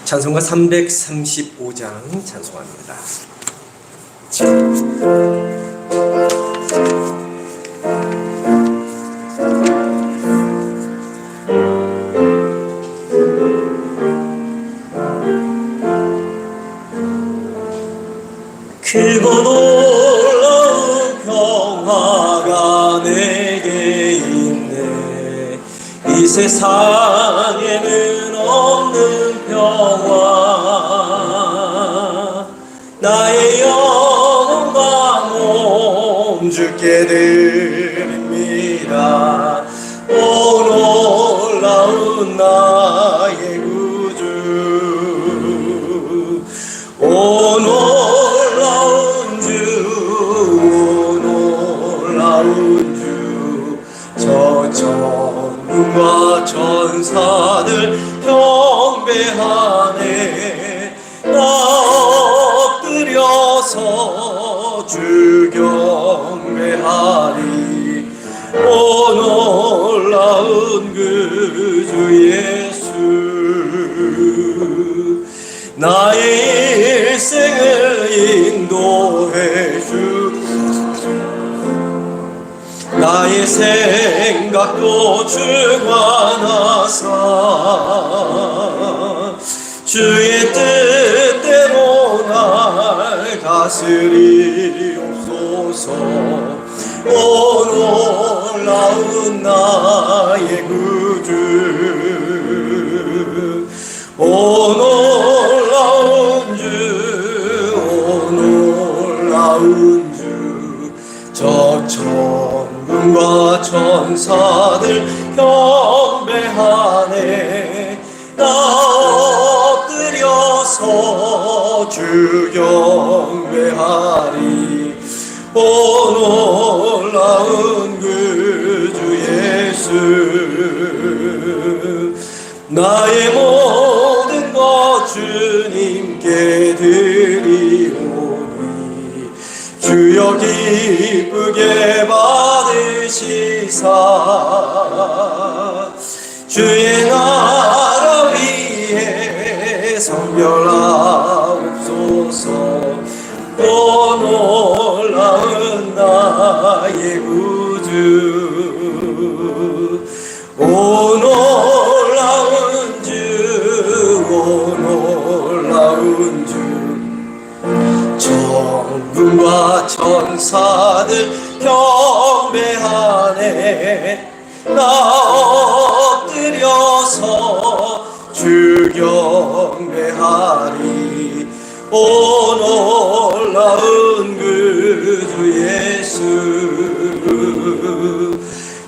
찬송가 335장 찬송합니다. 크고 놀라운 평화가 내게 있네. 이 세상에는 없는 평화. 나의 영혼과 몸 주께 드립니다. 오 놀라운 나의 구주, 오 놀라운 주, 놀라운 주. 저 천군과 천사들 경배하네. 나 엎드려서 주 경배하리. 오 놀라운 그 주 예수, 나의 일생을 인도해 주. 나의 생각도 주관하사 주의 뜻대로 날 다스리옵소서. 오 놀라운 나의 구주, 오 놀라운 주, 오 놀라운 주. 저 천군과 천사들 경배하네. 나 엎드려서 주 경배하리. 오 놀라운 그 주 예수, 나의 모든 것 주님께 드리오니. 주여 기쁘게 받으시사 주의 나라 위에 성별하옵소서. 오 놀라운 나의 구주, 오 놀라운 주, 오 놀라운 주. 천군과 천사들 경배하네. 나 엎드려서 주 경배하리. 오 놀라운 그 주 예수,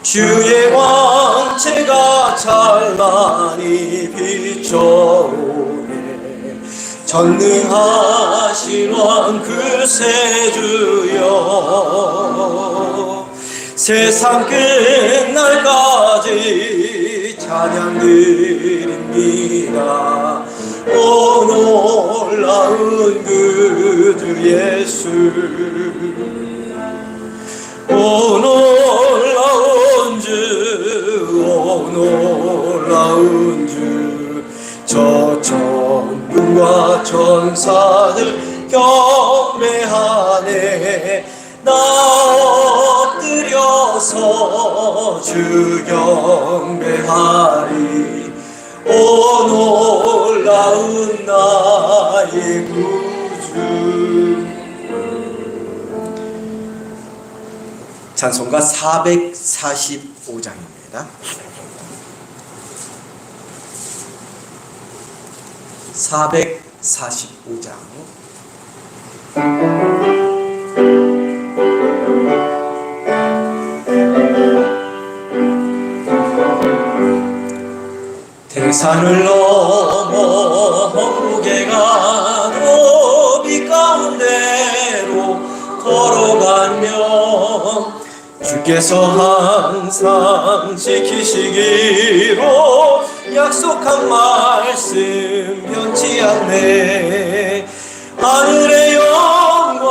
주의 광채가 찬란히 비춰오네. 전능하신 왕 그새 주여, 세상 끝날까지 찬양 드립니다. 오 놀라운 그 주 예수, 오 놀라운 주, 오 놀라운 주. 저 천군과 천사들 경배하네. 나 엎드려서 주 경배하리. 오 놀라운 나의 구주. 찬송가 445장입니다. 445장. 대산을 넘어 험무게 가도 빛 가운데로 걸어가며 주께서 항상 지키시기로 약속한 말씀 변치 않네. 하늘의 영광,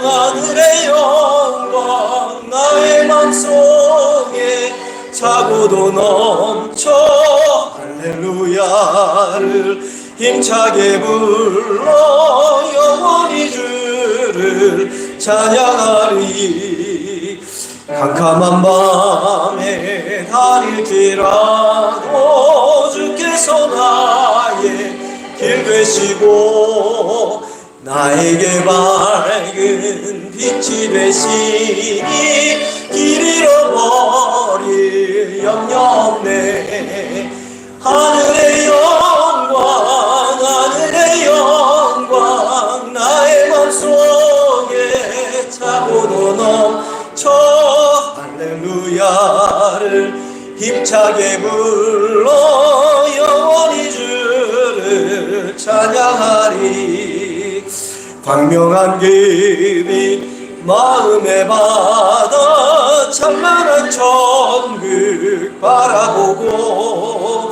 하늘의 영광, 나의 맘속에 차고도 넘쳐. 할렐루야 할렐루야를 힘차게 불러 영원히 주를 찬양하리. 캄캄한 밤에 다닐지라도 주께서 나의 길 되시고 나에게 밝은 빛이 되시니 길 잃어버릴 염려 없네. 하늘의 영광 하늘의 영광 나의 맘속에 차고도 넘쳐 할렐루야를 힘차게 불러 영원히 주를 찬양하리. 광명한 길이 마음에 받아 찬란한 천국 바라보고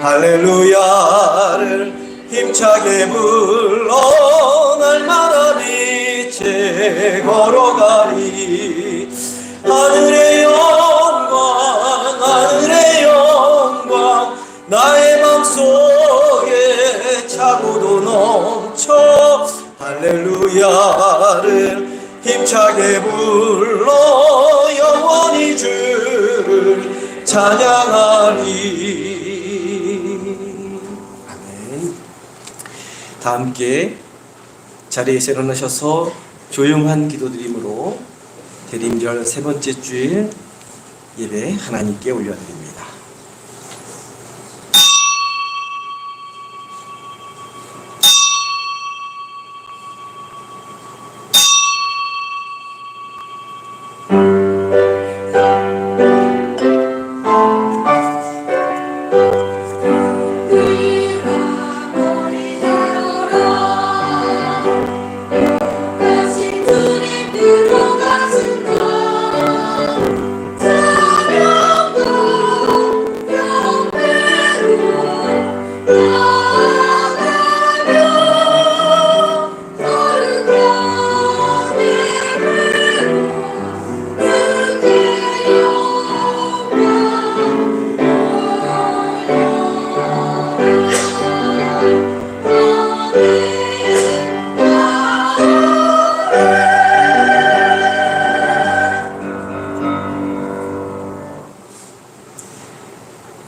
할렐루야를 힘차게 불러 날마다 빛에 걸어가리. 하늘의 영광 하늘의 영광 나의 맘속에 차고도 넘쳐 할렐루야를 힘차게 불러 영원히 주를 찬양하리. 아멘. 다 함께 자리에서 일어나셔서 조용한 기도드림으로 대림절 세 번째 주일 예배 하나님께 올려드립니다.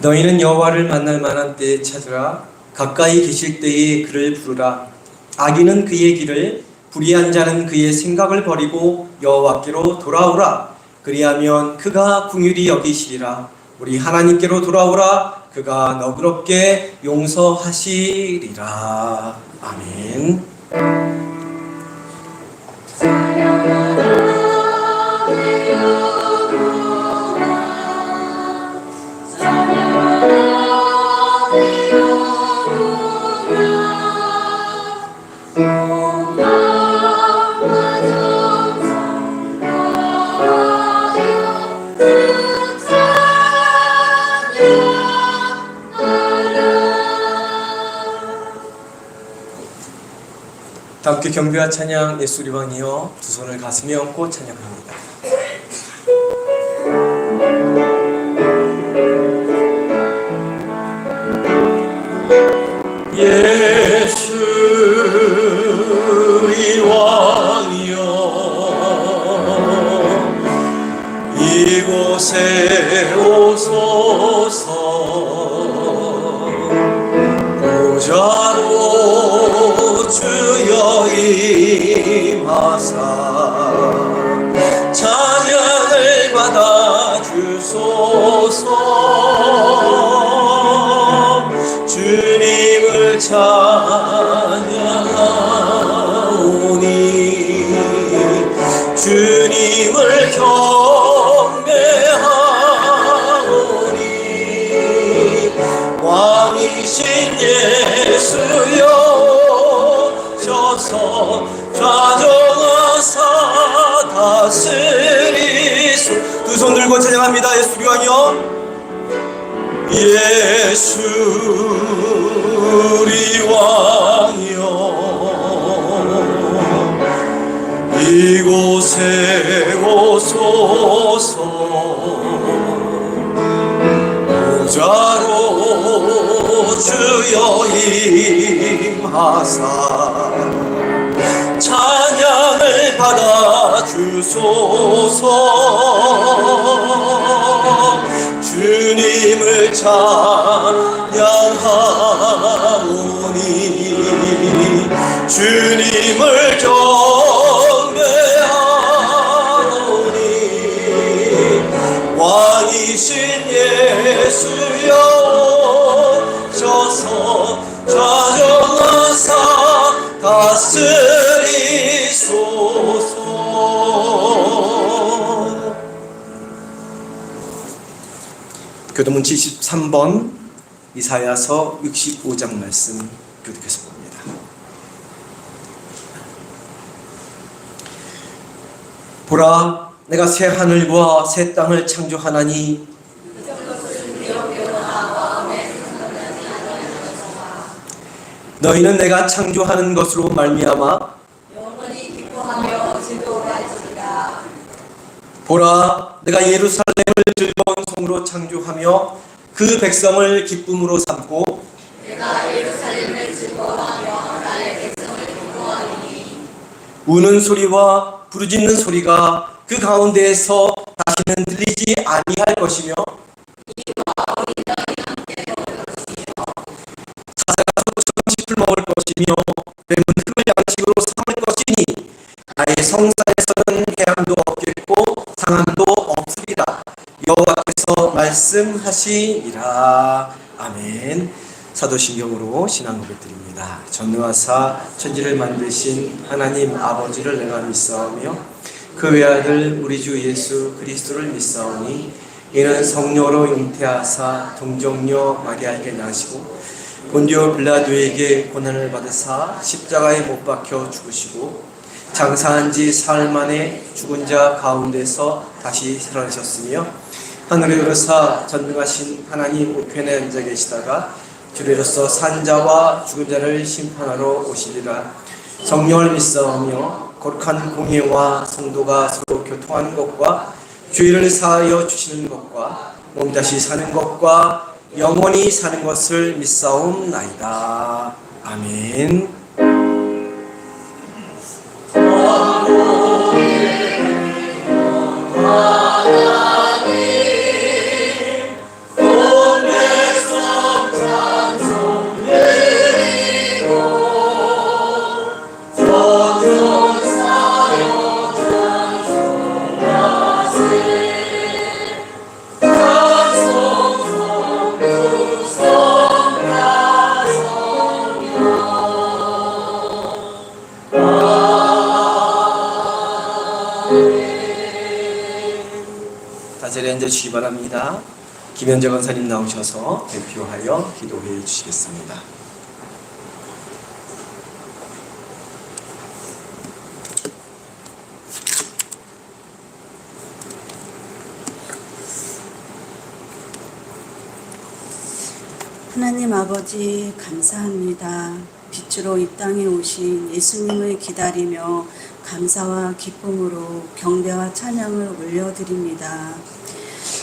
너희는 여호와를 만날 만한 때에 찾으라. 가까이 계실 때에 그를 부르라. 악인은 그의 길을, 불의한 자는 그의 생각을 버리고 여호와께로 돌아오라. 그리하면 그가 긍휼히 여기시리라. 우리 하나님께로 돌아오라. 그가 너그럽게 용서하시리라. 아멘. 함께 경배와 찬양 예수 우리 왕이여 두 손을 가슴에 얹고 찬양합니다. 예수 우리 왕이여 이곳에 오소서. 보좌로 주여 임하사 찬양을 받아 주소서. 주님을 찬양하오니 주님을 경배하오니 왕이신 예수여 오셔서 좌정하사 다스리소. 두 손 들고 찬양합니다. 예수 우리 왕이여 예수 우리 왕이여 이곳에 오소서. 보좌로 주여 임하사 찬양을 받아 주소서. 주님을 찬양하오니 주님을 경배하오니 왕이신 예수여 오셔서 좌정하사 다스리소서. 교도문 73번 이사야서 65장 말씀 교독해서 봅니다. 보라, 내가 새 하늘과 새 땅을 창조하나니 너희는 내가 창조하는 것으로 말미암아 영원히 기뻐하며 즐거워할지니라. 보라, 내가 예루살렘을 즐거운 성으로 창조하며 그 백성을 기쁨으로 삼고 내가 예루살렘을 즐거워하며 나의 백성을 기뻐하니 우는 소리와 부르짖는 소리가 그 가운데에서 다시는 들리지 아니할 것이며 사자가 소처럼 짚을 먹을 것이며 뱀은 흙을 양식으로 삼을 것이니 나의 성산에서는 해함도 없겠고 상함도 없으리라. 여호와께서 말씀하시니라. 아멘. 사도신경으로 신앙 고백드립니다. 전능하사 천지를 만드신 하나님 아버지를 내가 믿사오며 그 외아들 우리 주 예수 그리스도를 믿사오니 이는 성령으로 잉태하사 동정녀 마리아에게 나시고 본디오 빌라도에게 고난을 받으사 십자가에 못 박혀 죽으시고 장사한 지 사흘 만에 죽은 자 가운데서 다시 살아나셨으며 하늘에 오르사 전능하신 하나님 우편에 앉아 계시다가 주례로서 산 자와 죽은 자를 심판하러 오시리라. 성령을 믿사오며 거룩한 공예와 성도가 서로 교통하는 것과 죄를 사하여 주시는 것과 몸 다시 사는 것과 영원히 사는 것을 믿사옵나이다. 아멘. 자리에 앉아주시기 바랍니다. 김현재 권사님 나오셔서 대표하여 기도해 주시겠습니다. 하나님 아버지 감사합니다. 빛으로 이 땅에 오신 예수님을 기다리며 감사와 기쁨으로 경배와 찬양을 올려드립니다.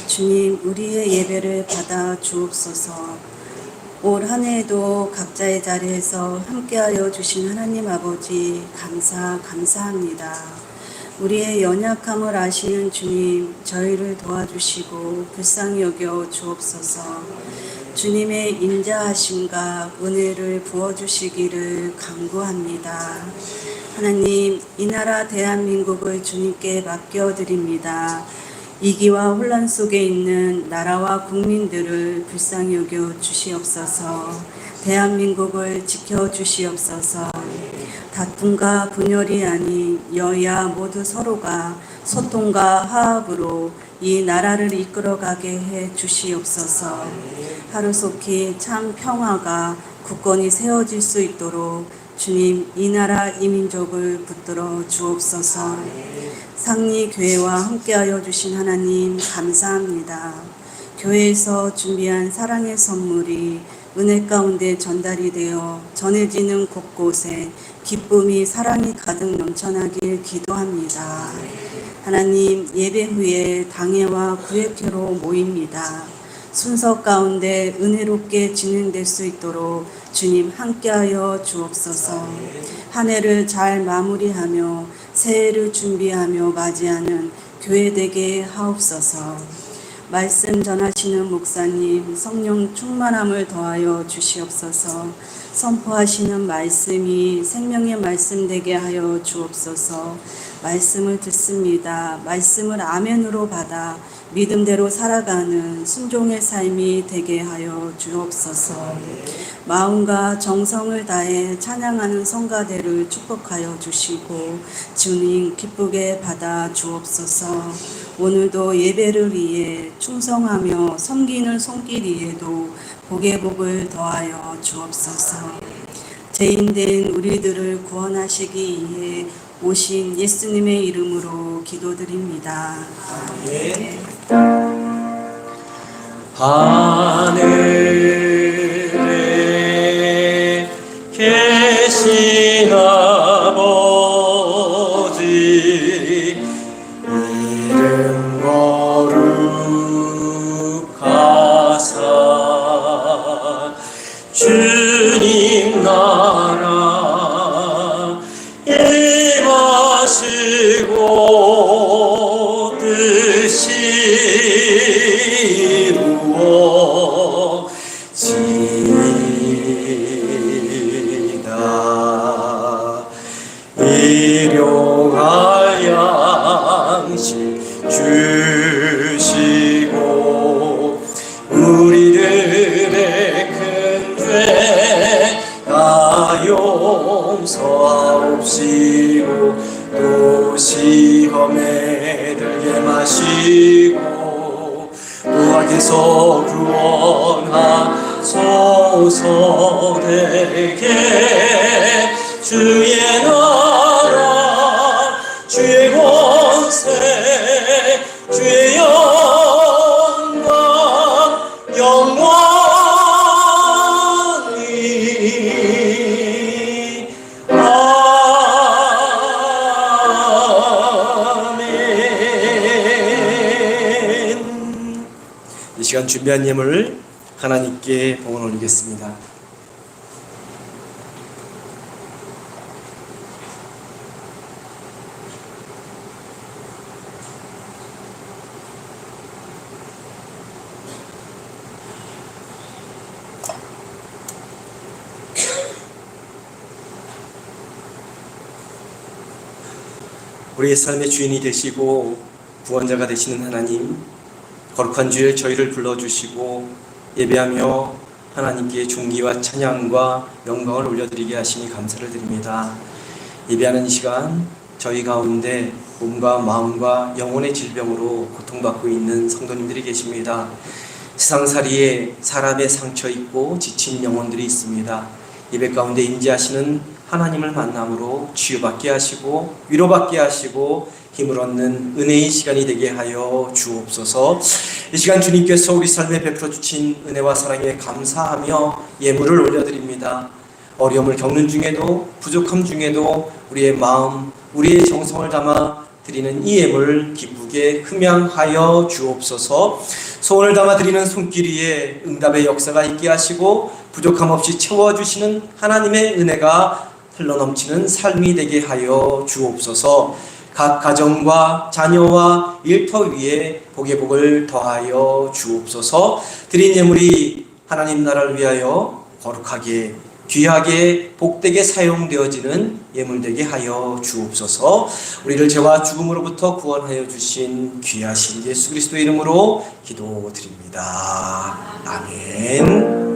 주님, 우리의 예배를 받아 주옵소서. 올 한 해에도 각자의 자리에서 함께하여 주신 하나님 아버지 감사합니다. 우리의 연약함을 아시는 주님, 저희를 도와주시고 불쌍히 여겨 주옵소서. 주님의 인자하심과 은혜를 부어주시기를 간구합니다. 하나님, 이 나라 대한민국을 주님께 맡겨드립니다. 위기와 혼란 속에 있는 나라와 국민들을 불쌍히 여겨 주시옵소서. 대한민국을 지켜주시옵소서. 다툼과 분열이 아닌 여야 모두 서로가 소통과 화합으로 이 나라를 이끌어가게 해 주시옵소서. 하루속히 참 평화가 굳건히 세워질 수 있도록 주님, 이 나라 이 민족을 붙들어 주옵소서. 상리교회와 함께하여 주신 하나님 감사합니다. 교회에서 준비한 사랑의 선물이 은혜 가운데 전달이 되어 전해지는 곳곳에 기쁨이 사랑이 가득 넘쳐나길 기도합니다. 하나님, 예배 후에 당회와 구획회로 모입니다. 순서 가운데 은혜롭게 진행될 수 있도록 주님 함께하여 주옵소서. 한 해를 잘 마무리하며 새해를 준비하며 맞이하는 교회 되게 하옵소서. 말씀 전하시는 목사님 성령 충만함을 더하여 주시옵소서. 선포하시는 말씀이 생명의 말씀 되게 하여 주옵소서. 말씀을 듣습니다. 말씀을 아멘으로 받아 믿음대로 살아가는 순종의 삶이 되게 하여 주옵소서. 마음과 정성을 다해 찬양하는 성가대를 축복하여 주시고 주님 기쁘게 받아 주옵소서. 오늘도 예배를 위해 충성하며 섬기는 손길 위에도 복의 복을 더하여 주옵소서. 죄인된 우리들을 구원하시기 위해 오신 예수님의 이름으로 기도드립니다. 아멘. 하늘에 계신 아버지 이름 거룩하사 주님 나라 임하시고 뜻이 이루어지이다. 일용할 양식 주시고 우리들의 큰 죄 다 용서하옵시고 또 시험에 들게 마시고 또 악에서 구원하소서. 되게 주의 나라 주의 권세 주의 영광이 이 시간 준비한 예물을 하나님께 봉헌 올리겠습니다. 우리의 삶의 주인이 되시고 구원자가 되시는 하나님, 거룩한 주일 저희를 불러주시고 예배하며 하나님께 존귀와 찬양과 영광을 올려드리게 하시니 감사를 드립니다. 예배하는 이 시간 저희 가운데 몸과 마음과 영혼의 질병으로 고통받고 있는 성도님들이 계십니다. 세상살이에 사람의 상처 있고 지친 영혼들이 있습니다. 예배 가운데 임재하시는 하나님을 만남으로 치유받게 하시고 위로받게 하시고 힘을 얻는 은혜의 시간이 되게 하여 주옵소서. 이 시간 주님께서 우리 삶에 베풀어 주신 은혜와 사랑에 감사하며 예물을 올려드립니다. 어려움을 겪는 중에도 부족함 중에도 우리의 마음, 우리의 정성을 담아 드리는 이 예물 기쁘게 흠양하여 주옵소서. 소원을 담아 드리는 손길 위에 응답의 역사가 있게 하시고 부족함 없이 채워주시는 하나님의 은혜가 흘러넘치는 삶이 되게 하여 주옵소서. 각 가정과 자녀와 일터 위에 복의 복을 더하여 주옵소서. 드린 예물이 하나님 나라를 위하여 거룩하게 귀하게 복되게 사용되어지는 예물 되게 하여 주옵소서. 우리를 죄와 죽음으로부터 구원하여 주신 귀하신 예수 그리스도의 이름으로 기도드립니다. 아멘.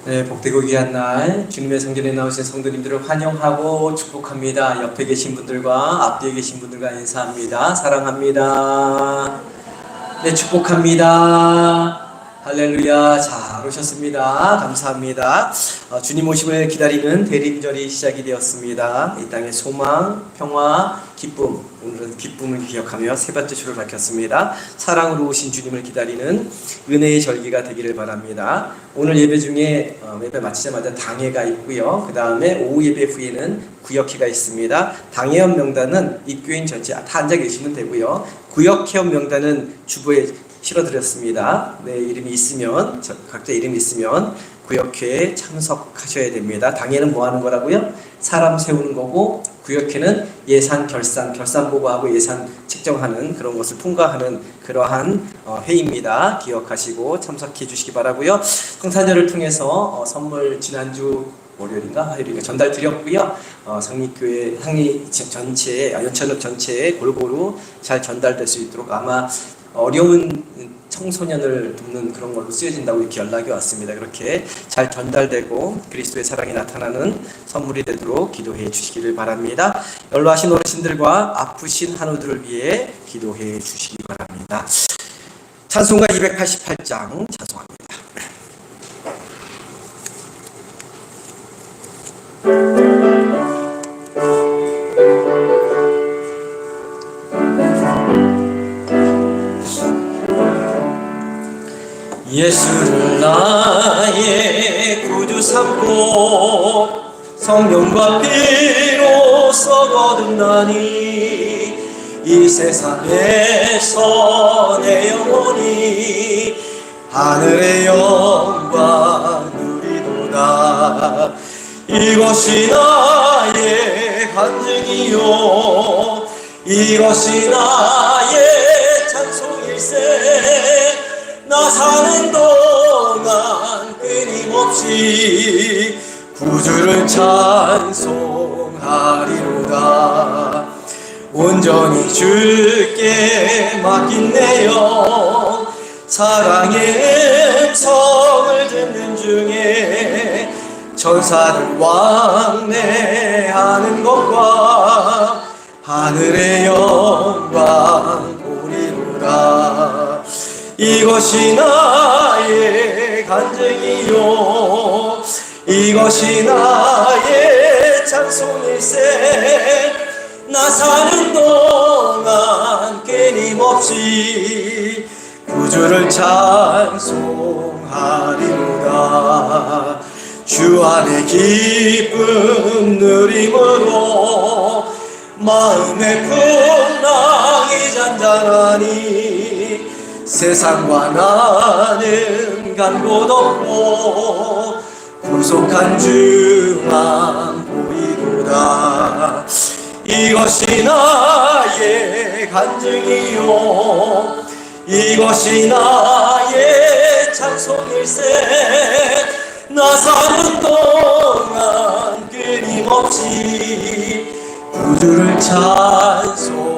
네, 복되고 귀한 날 주님의 성전에 나오신 성도님들을 환영하고 축복합니다. 옆에 계신 분들과 앞뒤에 계신 분들과 인사합니다. 사랑합니다. 네, 축복합니다. 할렐루야. 잘 오셨습니다. 감사합니다. 주님 오심을 기다리는 대림절이 시작이 되었습니다. 이 땅의 소망, 평화, 기쁨. 오늘은 기쁨을 기억하며 세 번째 주를 밝혔습니다. 사랑으로 오신 주님을 기다리는 은혜의 절기가 되기를 바랍니다. 오늘 예배 중에 예배 마치자마자 당회가 있고요. 그 다음에 오후 예배 후에는 구역회가 있습니다. 당회원 명단은 입교인 전체 다 앉아 계시면 되고요. 구역회원 명단은 주보에 실어드렸습니다. 네, 이름이 있으면, 각자 이름이 있으면 구역회에 참석하셔야 됩니다. 당회는 뭐 하는 거라고요? 사람 세우는 거고, 구역회는 예산 결산 보고하고 예산 책정하는 그런 것을 통과하는 그러한 회의입니다. 기억하시고 참석해 주시기 바라고요. 성탄절을 통해서 선물 지난주 월요일인가 화요일인가 전달 드렸고요. 상립교회 전체에 연천읍 전체에 골고루 잘 전달될 수 있도록 아마 어려운 청소년을 돕는 그런 걸로 쓰여진다고 이렇게 연락이 왔습니다. 그렇게 잘 전달되고 그리스도의 사랑이 나타나는 선물이 되도록 기도해 주시기를 바랍니다. 연로하신 어르신들과 아프신 한우들을 위해 기도해 주시기 바랍니다. 찬송가 288장 찬송합니다. 예수를 나의 구주 삼고 성령과 피로써 거듭나니 이 세상에서 내 영혼이 하늘의 영광 누리도다. 이것이 나의 간증이요 이것이 나의 찬송일세. 나 사는 동안 끊임없이 구주를 찬송하리로다. 온전히 주께 맡긴 내 영 사랑의 음성을 듣는 중에 천사를 왕래하는 것과 하늘의 영광 보리로다. 이것이 나의 간증이요 이것이 나의 찬송일세. 나 사는 동안 끊임없이 구주를 찬송하리로다. 주 안에 기쁨 누림으로 마음의 풍랑이 잔잔하니 세상과 나는 간 곳 없고 구속한 주만 보이도다. 이것이 나의 간증이요 이것이 나의 찬송일세. 나 사는 동안 끊임없이 구주를 찬송하리로다.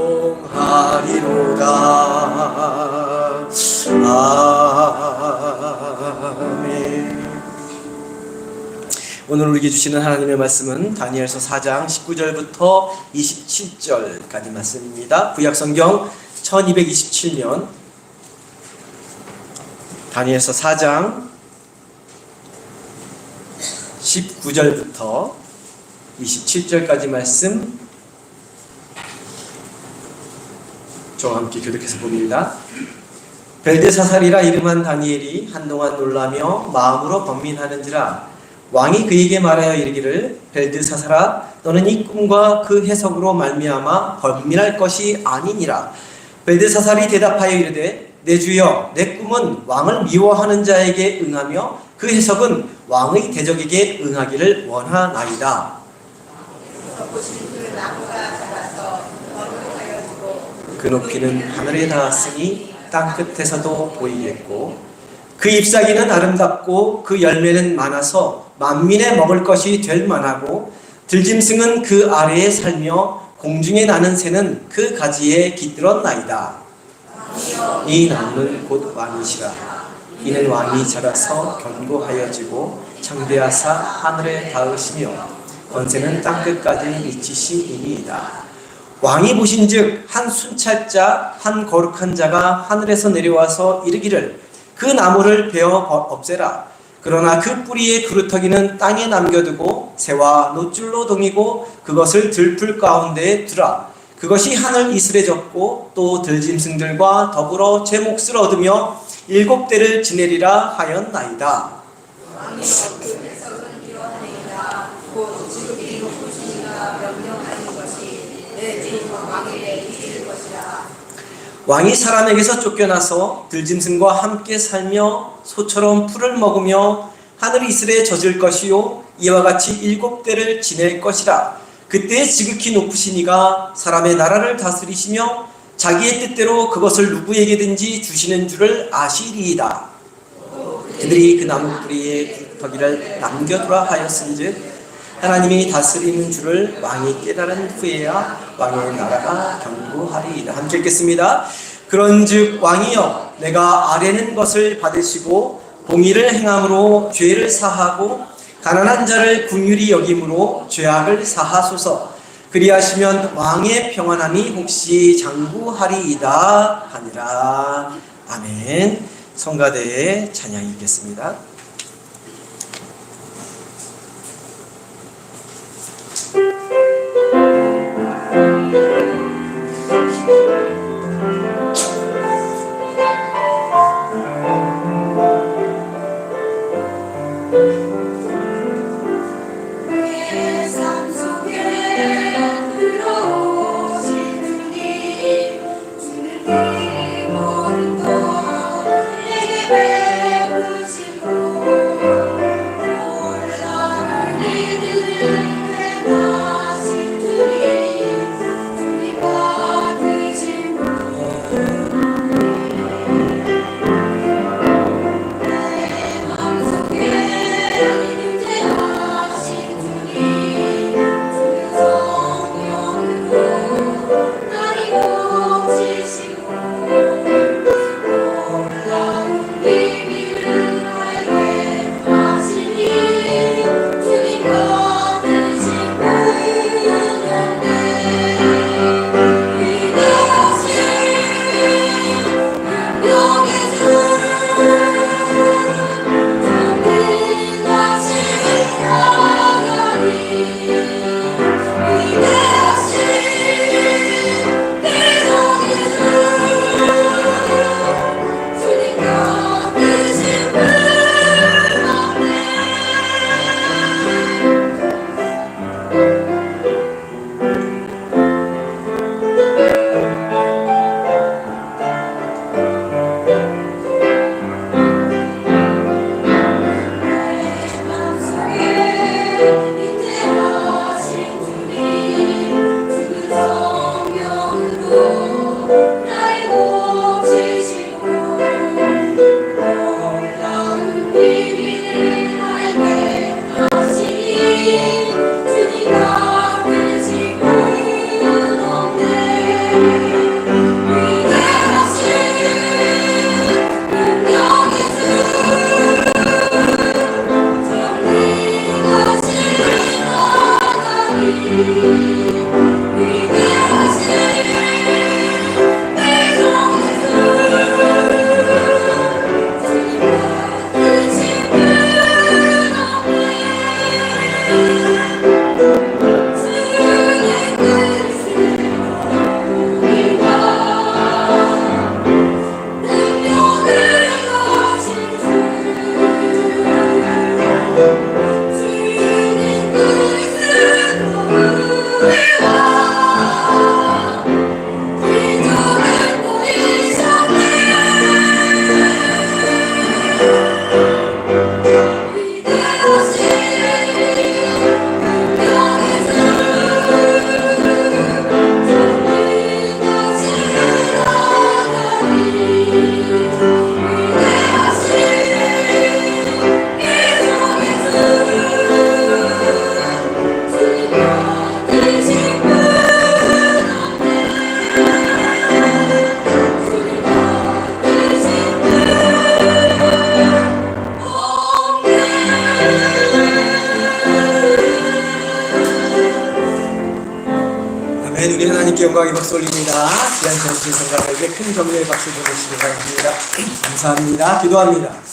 아멘. 오늘 우리에게 주시는 하나님의 말씀은 다니엘서 4장 19절부터 27절까지 말씀입니다. 구약성경 1227면 다니엘서 4장 19절부터 27절까지 말씀 저와 함께 교독해서 봅니다. 벨드사살이라 이름한 다니엘이 한동안 놀라며 마음으로 번민하는지라 왕이 그에게 말하여 이르기를 벨드사살아 너는 이 꿈과 그 해석으로 말미암아 번민할 것이 아니니라. 벨드사살이 대답하여 이르되 내 주여 내 꿈은 왕을 미워하는 자에게 응하며 그 해석은 왕의 대적에게 응하기를 원하나이다. 그 높이는 하늘에 닿았으니 땅끝에서도 보이겠고 그 잎사귀는 아름답고 그 열매는 많아서 만민에 먹을 것이 될 만하고 들짐승은 그 아래에 살며 공중에 나는 새는 그 가지에 깃들었나이다. 이 나무는 곧 왕이시라. 이는 왕이 자라서 견고하여지고 창대하사 하늘에 닿으시며 권세는 땅끝까지 미치시이니이다. 왕이 보신즉 한 순찰자 한 거룩한 자가 하늘에서 내려와서 이르기를 그 나무를 베어 없애라. 그러나 그 뿌리의 그루터기는 땅에 남겨두고 새와 노줄로 동이고 그것을 들풀 가운데에 두라. 그것이 하늘 이슬에 젖고 또 들짐승들과 더불어 제 몫을 얻으며 7대를 지내리라 하였나이다. 왕이 그 해석은 이러하니이다. 곧 지극히 높으시니가 명령하는 것이 내 주인 왕에게 이를 것이라. 왕이 사람에게서 쫓겨나서 들짐승과 함께 살며 소처럼 풀을 먹으며 하늘 이슬에 젖을 것이요 이와 같이 7대를 지낼 것이라. 그때 지극히 높으신 이가 사람의 나라를 다스리시며 자기의 뜻대로 그것을 누구에게든지 주시는 줄을 아시리이다. 그들이 그 나무 뿌리에 깃터기를 남겨두라 하였은즉 하나님이 다스리는 줄을 왕이 깨달은 후에야 왕의 나라가 견고하리이다. 함께 읽겠습니다. 그런즉 왕이여 내가 아뢰는 것을 받으시고 공의를 행함으로 죄를 사하고 가난한 자를 긍휼히 여김으로 죄악을 사하소서. 그리하시면 왕의 평안함이 혹시 장구하리이다 하니라. 아멘. 성가대의 찬양이 있겠습니다. 내 삶 속에 들어오신 주님 모든 것 내게 베푸시고 올라를 믿는 행하신 주님 받으신 내 맘속에 아멘. 우리 하나님께 영광의 박수 올립니다. 귀한 전신 성가에게 큰 격려의 박수 보내시기 바랍니다. 감사합니다. 기도합니다.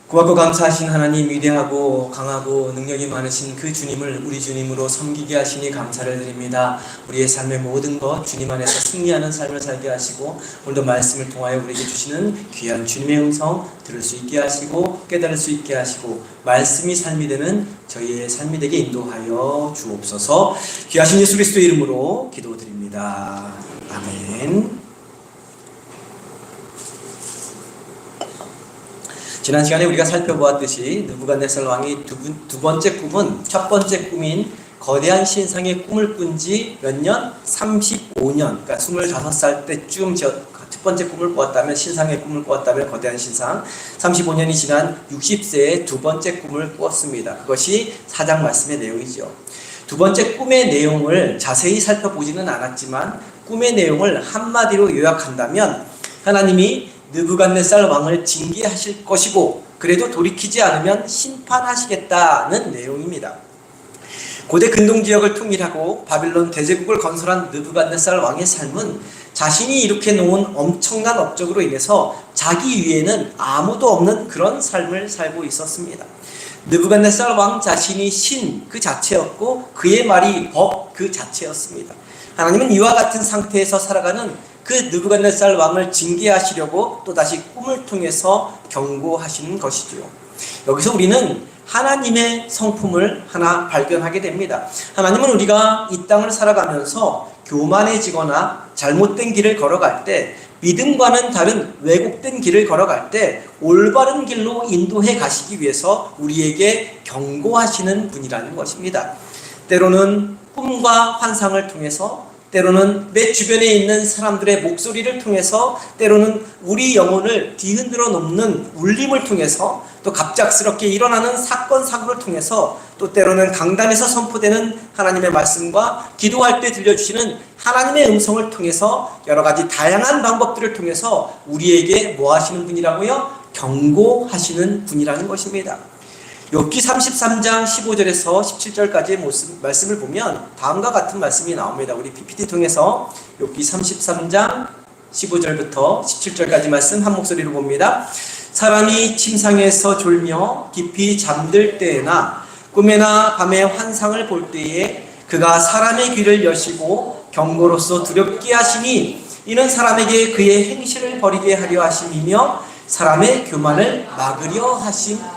고맙고 감사하신 하나님, 위대하고 강하고 능력이 많으신 그 주님을 우리 주님으로 섬기게 하시니 감사를 드립니다. 우리의 삶의 모든 것 주님 안에서 승리하는 삶을 살게 하시고, 오늘도 말씀을 통하여 우리에게 주시는 귀한 주님의 음성 들을 수 있게 하시고 깨달을 수 있게 하시고, 말씀이 삶이 되는 저희의 삶이 되게 인도하여 주옵소서. 귀하신 예수 그리스도의 이름으로 기도드립니다. 아멘. 지난 시간에 우리가 살펴보았듯이 느부갓네살 왕이 두 번째 꿈은 첫 번째 꿈인 거대한 신상의 꿈을 꾼 지 몇 년? 35년. 그러니까 25살 때쯤 첫 번째 꿈을 꾸었다면, 신상의 꿈을 꾸었다면 거대한 신상, 35년이 지난 60세에 두 번째 꿈을 꾸었습니다. 그것이 4장 말씀의 내용이죠. 두 번째 꿈의 내용을 자세히 살펴보지는 않았지만 꿈의 내용을 한마디로 요약한다면, 하나님이 느부갓네살 왕을 징계하실 것이고 그래도 돌이키지 않으면 심판하시겠다는 내용입니다. 고대 근동 지역을 통일하고 바빌론 대제국을 건설한 느부갓네살 왕의 삶은 자신이 이렇게 놓은 엄청난 업적으로 인해서 자기 위에는 아무도 없는 그런 삶을 살고 있었습니다. 느부갓네살 왕 자신이 신 그 자체였고 그의 말이 법 그 자체였습니다. 하나님은 이와 같은 상태에서 살아가는 그 느부갓네살 왕을 징계하시려고 또다시 꿈을 통해서 경고하시는 것이죠. 여기서 우리는 하나님의 성품을 하나 발견하게 됩니다. 하나님은 우리가 이 땅을 살아가면서 교만해지거나 잘못된 길을 걸어갈 때, 믿음과는 다른 왜곡된 길을 걸어갈 때 올바른 길로 인도해 가시기 위해서 우리에게 경고하시는 분이라는 것입니다. 때로는 꿈과 환상을 통해서, 때로는 내 주변에 있는 사람들의 목소리를 통해서, 때로는 우리 영혼을 뒤흔들어 놓는 울림을 통해서, 또 갑작스럽게 일어나는 사건 사고를 통해서, 또 때로는 강단에서 선포되는 하나님의 말씀과 기도할 때 들려주시는 하나님의 음성을 통해서 여러 가지 다양한 방법들을 통해서 우리에게 뭐 하시는 분이라고요? 경고하시는 분이라는 것입니다. 욥기 33장 15절에서 17절까지의 말씀을 보면 다음과 같은 말씀이 나옵니다. 우리 PPT 통해서 욥기 33장 15절부터 17절까지 말씀 한 목소리로 봅니다. 사람이 침상에서 졸며 깊이 잠들 때에나 꿈에나 밤에 환상을 볼 때에 그가 사람의 귀를 여시고 경고로서 두렵게 하시니, 이는 사람에게 그의 행실을 버리게 하려 하심이며 사람의 교만을 막으려 하심이라.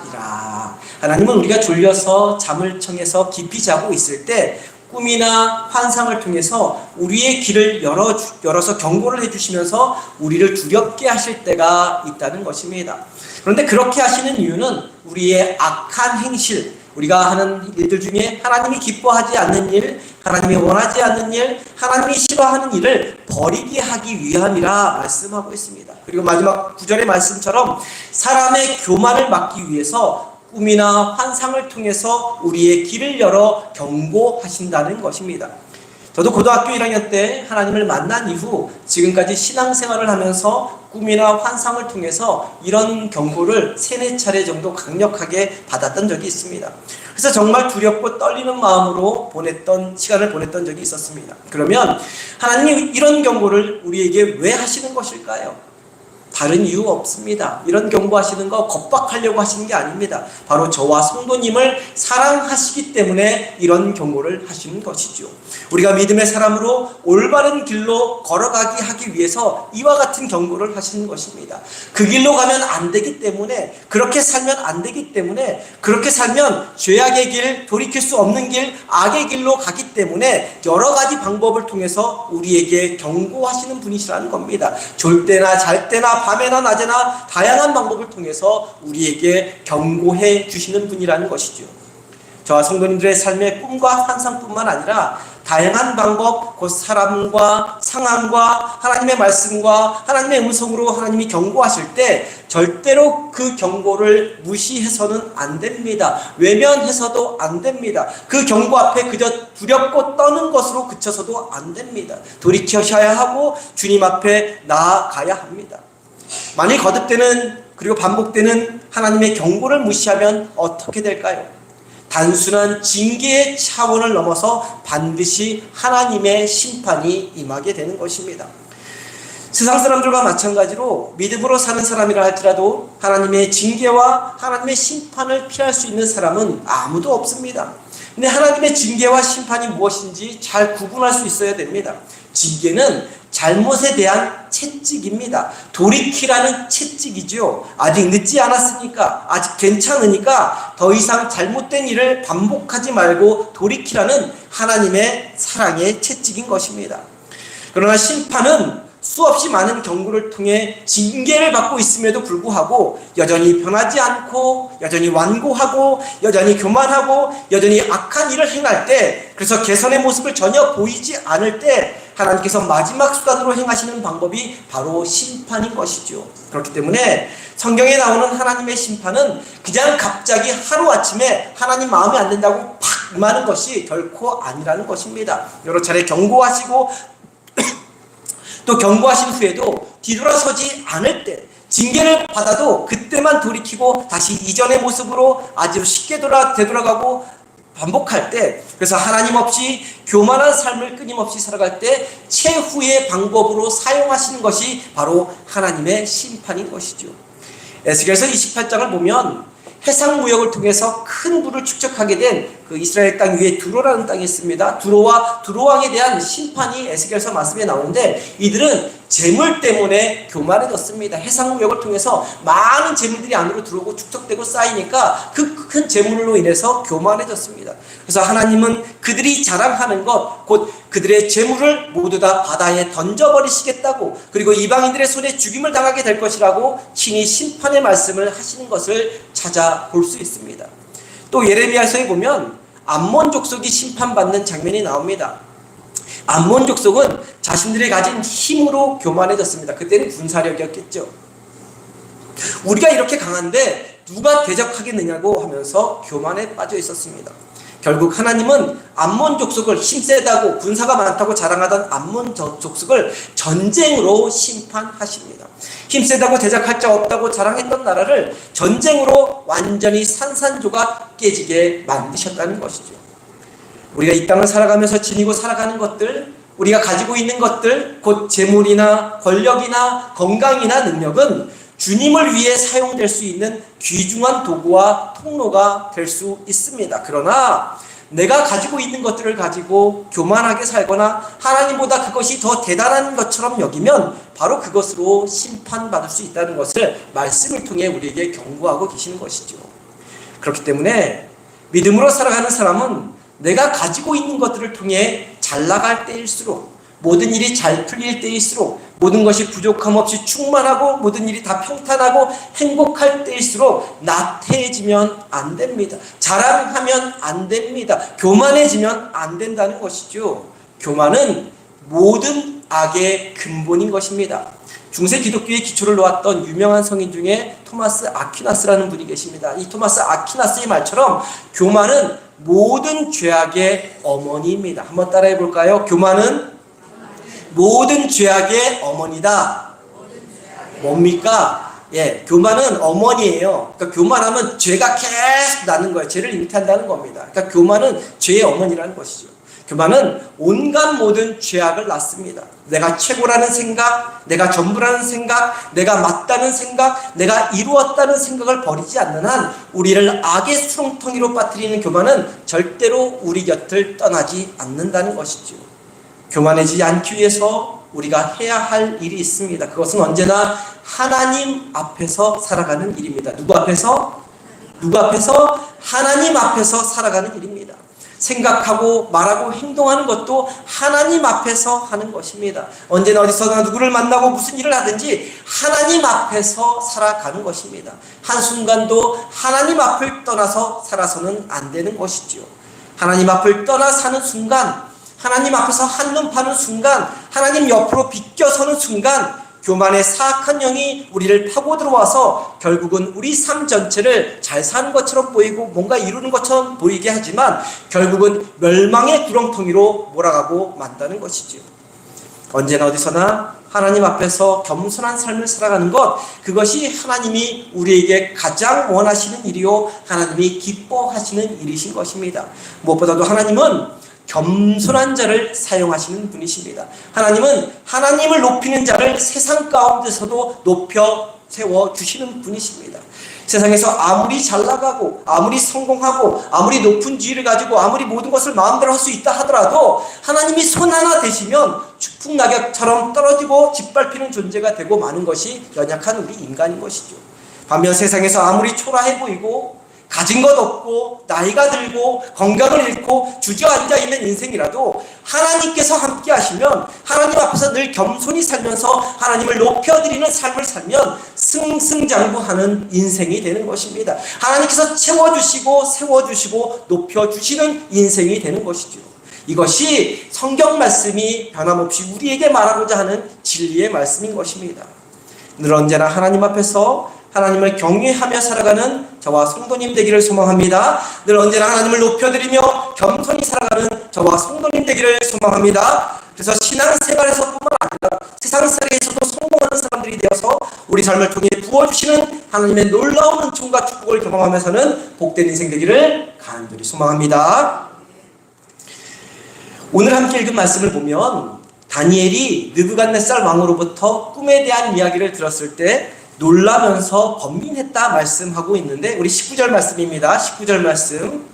하나님은 우리가 졸려서 잠을 청해서 깊이 자고 있을 때 꿈이나 환상을 통해서 우리의 길을 열어서 경고를 해주시면서 우리를 두렵게 하실 때가 있다는 것입니다. 그런데 그렇게 하시는 이유는 우리의 악한 행실, 우리가 하는 일들 중에 하나님이 기뻐하지 않는 일, 하나님이 원하지 않는 일, 하나님이 싫어하는 일을 버리게 하기 위함이라 말씀하고 있습니다. 그리고 마지막 9절의 말씀처럼 사람의 교만을 막기 위해서 꿈이나 환상을 통해서 우리의 길을 열어 경고하신다는 것입니다. 저도 고등학교 1학년 때 하나님을 만난 이후 지금까지 신앙생활을 하면서 꿈이나 환상을 통해서 이런 경고를 3-4차례 정도 강력하게 받았던 적이 있습니다. 그래서 정말 두렵고 떨리는 마음으로 시간을 보냈던 적이 있었습니다. 그러면 하나님이 이런 경고를 우리에게 왜 하시는 것일까요? 다른 이유 없습니다. 이런 경고하시는 거 겁박하려고 하시는 게 아닙니다. 바로 저와 성도님을 사랑하시기 때문에 이런 경고를 하시는 것이죠. 우리가 믿음의 사람으로 올바른 길로 걸어가게 하기 위해서 이와 같은 경고를 하시는 것입니다. 그 길로 가면 안 되기 때문에, 그렇게 살면 안 되기 때문에, 그렇게 살면 죄악의 길, 돌이킬 수 없는 길, 악의 길로 가기 때문에 여러 가지 방법을 통해서 우리에게 경고하시는 분이시라는 겁니다. 졸 때나 잘 때나 밤에나 낮에나 다양한 방법을 통해서 우리에게 경고해 주시는 분이라는 것이죠. 저와 성도님들의 삶의 꿈과 환상뿐만 아니라 다양한 방법, 곧 사람과 상황과 하나님의 말씀과 하나님의 음성으로 하나님이 경고하실 때 절대로 그 경고를 무시해서는 안 됩니다. 외면해서도 안 됩니다. 그 경고 앞에 그저 두렵고 떠는 것으로 그쳐서도 안 됩니다. 돌이켜셔야 하고 주님 앞에 나아가야 합니다. 만일 거듭되는 그리고 반복되는 하나님의 경고를 무시하면 어떻게 될까요? 단순한 징계의 차원을 넘어서 반드시 하나님의 심판이 임하게 되는 것입니다. 세상 사람들과 마찬가지로 믿음으로 사는 사람이라 할지라도 하나님의 징계와 하나님의 심판을 피할 수 있는 사람은 아무도 없습니다. 근데 하나님의 징계와 심판이 무엇인지 잘 구분할 수 있어야 됩니다. 징계는 잘못에 대한 채찍입니다. 돌이키라는 채찍이죠. 아직 늦지 않았으니까, 아직 괜찮으니까 더 이상 잘못된 일을 반복하지 말고 돌이키라는 하나님의 사랑의 채찍인 것입니다. 그러나 심판은 수없이 많은 경고를 통해 징계를 받고 있음에도 불구하고 여전히 변하지 않고 여전히 완고하고 여전히 교만하고 여전히 악한 일을 행할 때, 그래서 개선의 모습을 전혀 보이지 않을 때 하나님께서 마지막 수단으로 행하시는 방법이 바로 심판인 것이죠. 그렇기 때문에 성경에 나오는 하나님의 심판은 그냥 갑자기 하루아침에 하나님 마음에 안 든다고 팍 임하는 것이 결코 아니라는 것입니다. 여러 차례 경고하시고 또 경고하신 후에도 뒤돌아서지 않을 때, 징계를 받아도 그때만 돌이키고 다시 이전의 모습으로 아주 쉽게 되돌아가고 반복할 때, 그래서 하나님 없이 교만한 삶을 끊임없이 살아갈 때 최후의 방법으로 사용하시는 것이 바로 하나님의 심판인 것이죠. 에스겔서 28장을 보면 해상무역을 통해서 큰 부를 축적하게 된 그 이스라엘 땅 위에 두로라는 땅이 있습니다. 두로와 두로왕에 대한 심판이 에스겔서 말씀에 나오는데, 이들은 재물 때문에 교만해졌습니다. 해상무역을 통해서 많은 재물들이 안으로 들어오고 축적되고 쌓이니까 그 큰 재물로 인해서 교만해졌습니다. 그래서 하나님은 그들이 자랑하는 것, 곧 그들의 재물을 모두 다 바다에 던져버리시겠다고, 그리고 이방인들의 손에 죽임을 당하게 될 것이라고 친히 심판의 말씀을 하시는 것을 찾아볼 수 있습니다. 또 예레미야서에 보면 암몬 족속이 심판받는 장면이 나옵니다. 암몬 족속은 자신들이 가진 힘으로 교만해졌습니다. 그때는 군사력이었겠죠. 우리가 이렇게 강한데 누가 대적하겠느냐고 하면서 교만에 빠져 있었습니다. 결국 하나님은 암몬 족속을, 힘세다고 군사가 많다고 자랑하던 암몬 족속을 전쟁으로 심판하십니다. 힘세다고 대적할 자 없다고 자랑했던 나라를 전쟁으로 완전히 산산조각 깨지게 만드셨다는 것이죠. 우리가 이 땅을 살아가면서 지니고 살아가는 것들, 우리가 가지고 있는 것들, 곧 재물이나 권력이나 건강이나 능력은 주님을 위해 사용될 수 있는 귀중한 도구와 통로가 될 수 있습니다. 그러나 내가 가지고 있는 것들을 가지고 교만하게 살거나 하나님보다 그것이 더 대단한 것처럼 여기면 바로 그것으로 심판받을 수 있다는 것을 말씀을 통해 우리에게 경고하고 계시는 것이죠. 그렇기 때문에 믿음으로 살아가는 사람은 내가 가지고 있는 것들을 통해 잘 나갈 때일수록, 모든 일이 잘 풀릴 때일수록, 모든 것이 부족함 없이 충만하고 모든 일이 다 평탄하고 행복할 때일수록 나태해지면 안 됩니다. 자랑하면 안 됩니다. 교만해지면 안 된다는 것이죠. 교만은 모든 악의 근본인 것입니다. 중세 기독교의 기초를 놓았던 유명한 성인 중에 토마스 아퀴나스라는 분이 계십니다. 이 토마스 아퀴나스의 말처럼 교만은 모든 죄악의 어머니입니다. 한번 따라해 볼까요? 교만은 모든 죄악의 어머니다. 뭡니까? 교만은 어머니예요. 그러니까 교만하면 죄가 계속 나는 거예요. 죄를 잉태한다는 겁니다. 그러니까 교만은 죄의 어머니라는 것이죠. 교만은 온갖 모든 죄악을 낳습니다. 내가 최고라는 생각, 내가 전부라는 생각, 내가 맞다는 생각, 내가 이루었다는 생각을 버리지 않는 한 우리를 악의 수렁텅이로 빠뜨리는 교만은 절대로 우리 곁을 떠나지 않는다는 것이죠. 교만해지지 않기 위해서 우리가 해야 할 일이 있습니다. 그것은 언제나 하나님 앞에서 살아가는 일입니다. 누구 앞에서? 누구 앞에서? 하나님 앞에서 살아가는 일입니다. 생각하고 말하고 행동하는 것도 하나님 앞에서 하는 것입니다. 언제나 어디서나 누구를 만나고 무슨 일을 하든지 하나님 앞에서 살아가는 것입니다. 한순간도 하나님 앞을 떠나서 살아서는 안 되는 것이죠. 하나님 앞을 떠나 사는 순간, 하나님 앞에서 한눈 파는 순간, 하나님 옆으로 비껴서는 순간 교만의 사악한 영이 우리를 파고 들어와서 결국은 우리 삶 전체를 잘 사는 것처럼 보이고 뭔가 이루는 것처럼 보이게 하지만 결국은 멸망의 구렁텅이로 몰아가고 만다는 것이지요. 언제나 어디서나 하나님 앞에서 겸손한 삶을 살아가는 것, 그것이 하나님이 우리에게 가장 원하시는 일이요 하나님이 기뻐하시는 일이신 것입니다. 무엇보다도 하나님은 겸손한 자를 사용하시는 분이십니다. 하나님은 하나님을 높이는 자를 세상 가운데서도 높여 세워주시는 분이십니다. 세상에서 아무리 잘 나가고 아무리 성공하고 아무리 높은 지위를 가지고 아무리 모든 것을 마음대로 할 수 있다 하더라도 하나님이 손 하나 대시면 추풍낙엽처럼 떨어지고 짓밟히는 존재가 되고 마는 것이 연약한 우리 인간인 것이죠. 반면 세상에서 아무리 초라해 보이고 가진 것 없고 나이가 들고 건강을 잃고 주저앉아 있는 인생이라도 하나님께서 함께 하시면 하나님 앞에서 늘 겸손히 살면서 하나님을 높여드리는 삶을 살면 승승장구하는 인생이 되는 것입니다. 하나님께서 채워주시고 세워주시고 높여주시는 인생이 되는 것이죠. 이것이 성경 말씀이 변함없이 우리에게 말하고자 하는 진리의 말씀인 것입니다. 늘 언제나 하나님 앞에서 하나님을 경외하며 살아가는 저와 성도님 되기를 소망합니다. 늘 언제나 하나님을 높여드리며 겸손히 살아가는 저와 성도님 되기를 소망합니다. 그래서 신앙생활에서뿐만 아니라 세상살이에서도 성공하는 사람들이 되어서 우리 삶을 통해 부어주시는 하나님의 놀라운 은총과 축복을 경험하면서는 복된 인생 되기를 간절히 소망합니다. 오늘 함께 읽은 말씀을 보면 다니엘이 느부갓네살 왕으로부터 꿈에 대한 이야기를 들었을 때 놀라면서 번민했다 말씀하고 있는데 우리 19절 말씀입니다. 19절 말씀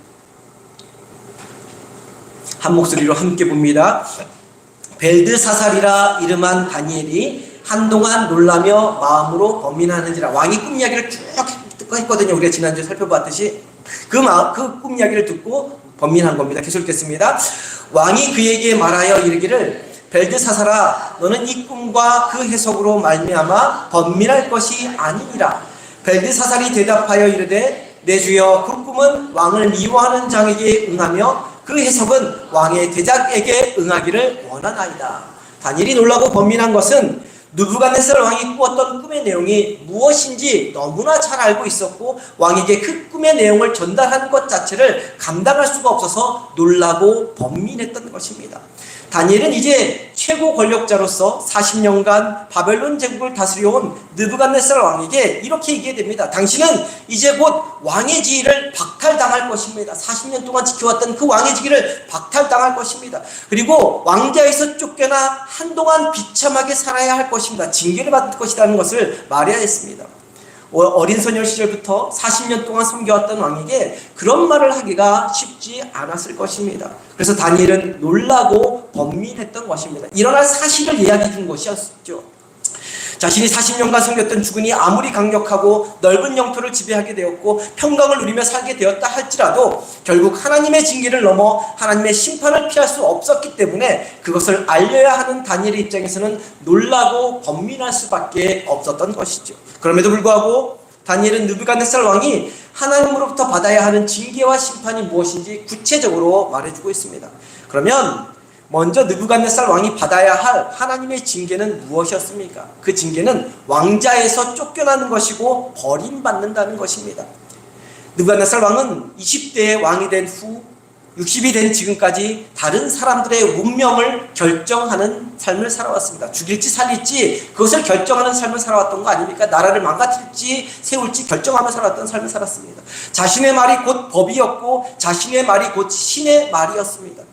한 목소리로 함께 봅니다. 벨드사살이라 이름한 다니엘이 한동안 놀라며 마음으로 번민하는지라. 왕이 꿈 이야기를 쭉 했거든요. 우리가 지난주에 살펴봤듯이 그 꿈 이야기를 듣고 번민한 겁니다. 계속 읽겠습니다. 왕이 그에게 말하여 이르기를 벨드사살아 너는 이 꿈과 그 해석으로 말미암아 번민할 것이 아니니라. 벨드사살이 대답하여 이르되 내 주여 그 꿈은 왕을 미워하는 장에게 응하며 그 해석은 왕의 대작에게 응하기를 원하나이다. 다니엘이 놀라고 번민한 것은 느부갓네살 왕이 꾸었던 꿈의 내용이 무엇인지 너무나 잘 알고 있었고 왕에게 그 꿈의 내용을 전달한 것 자체를 감당할 수가 없어서 놀라고 번민했던 것입니다. 다니엘은 이제 최고 권력자로서 40년간 바벨론 제국을 다스려온 느부갓네살 왕에게 이렇게 얘기해야 됩니다. 당신은 이제 곧 왕의 지위를 박탈당할 것입니다. 40년 동안 지켜왔던 그 왕의 지위를 박탈당할 것입니다. 그리고 왕자에서 쫓겨나 한동안 비참하게 살아야 할 것입니다. 징계를 받을 것이라는 것을 말해야 했습니다. 어린 소년 시절부터 40년 동안 섬겨왔던 왕에게 그런 말을 하기가 쉽지 않았을 것입니다. 그래서 다니엘은 놀라고 번민했던 것입니다. 일어날 사실을 이야기해 준 것이었죠. 자신이 40년간 섬겼던 주군이 아무리 강력하고 넓은 영토를 지배하게 되었고 평강을 누리며 살게 되었다 할지라도 결국 하나님의 징계를 넘어 하나님의 심판을 피할 수 없었기 때문에 그것을 알려야 하는 다니엘의 입장에서는 놀라고 번민할 수밖에 없었던 것이죠. 그럼에도 불구하고 다니엘은 느부갓네살 왕이 하나님으로부터 받아야 하는 징계와 심판이 무엇인지 구체적으로 말해주고 있습니다. 그러면 먼저 느부갓네살 왕이 받아야 할 하나님의 징계는 무엇이었습니까? 그 징계는 왕자에서 쫓겨나는 것이고 버림받는다는 것입니다. 느부갓네살 왕은 20대에 왕이 된 후 60이 된 지금까지 다른 사람들의 운명을 결정하는 삶을 살아왔습니다. 죽일지 살릴지 그것을 결정하는 삶을 살아왔던 거 아닙니까? 나라를 망가뜨릴지 세울지 결정하며 살아왔던 삶을 살았습니다. 자신의 말이 곧 법이었고 자신의 말이 곧 신의 말이었습니다.